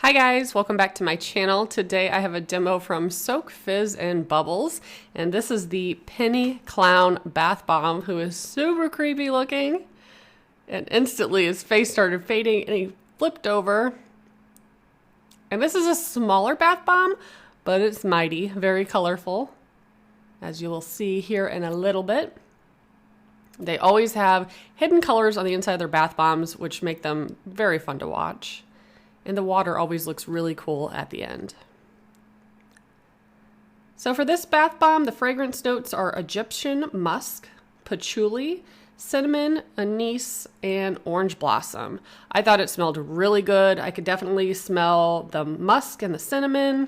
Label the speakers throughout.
Speaker 1: Hi guys, welcome back to my channel. Today I have a demo from Soak, Fizz, and Bubbles, and this is the Penny Clown Bath Bomb, who is super creepy looking. And instantly his face started fading and he flipped over. And this is a smaller bath bomb, but it's mighty, very colorful, as you will see here in a little bit. They always have hidden colors on the inside of their bath bombs, which make them very fun to watch. And the water always looks really cool at the end. So for this bath bomb, the fragrance notes are Egyptian musk, patchouli, cinnamon, anise, and orange blossom. I thought it smelled really good. I could definitely smell the musk and the cinnamon.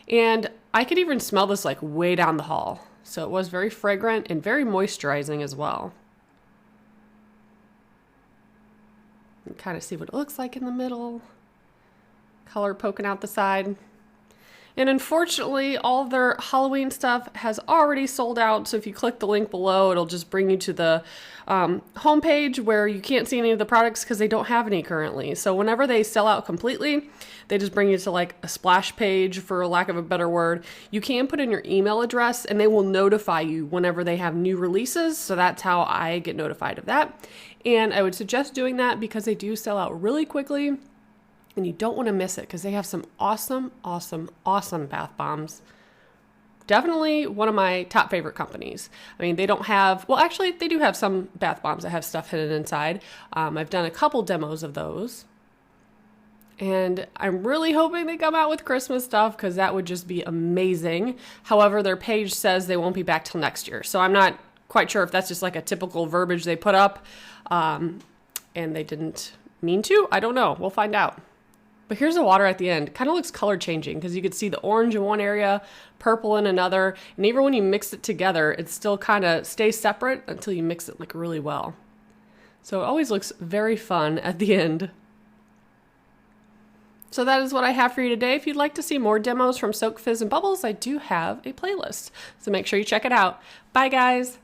Speaker 1: And I could even smell this like way down the hall. So it was very fragrant and very moisturizing as well. You can kind of see what it looks like in the middle. Color poking out the side. And unfortunately, all of their Halloween stuff has already sold out. So if you click the link below, it'll just bring you to the homepage where you can't see any of the products because they don't have any currently. So whenever they sell out completely, they just bring you to like a splash page, for lack of a better word. You can put in your email address and they will notify you whenever they have new releases. So that's how I get notified of that. And I would suggest doing that because they do sell out really quickly. And you don't want to miss it because they have some awesome bath bombs. Definitely one of my top favorite companies. I mean, they don't have, well, actually, they do have some bath bombs that have stuff hidden inside. I've done a couple demos of those. And I'm really hoping they come out with Christmas stuff because that would just be amazing. However, their page says they won't be back till next year. So I'm not quite sure if that's just like a typical verbiage they put up and they didn't mean to. I don't know. We'll find out. But here's the water at the end. Kind of looks color changing because you could see the orange in one area, purple in another. And even when you mix it together, it still kind of stays separate until you mix it like really well. So it always looks very fun at the end. So that is what I have for you today. If you'd like to see more demos from Soak, Fizz, and Bubbles, I do have a playlist. So make sure you check it out. Bye guys.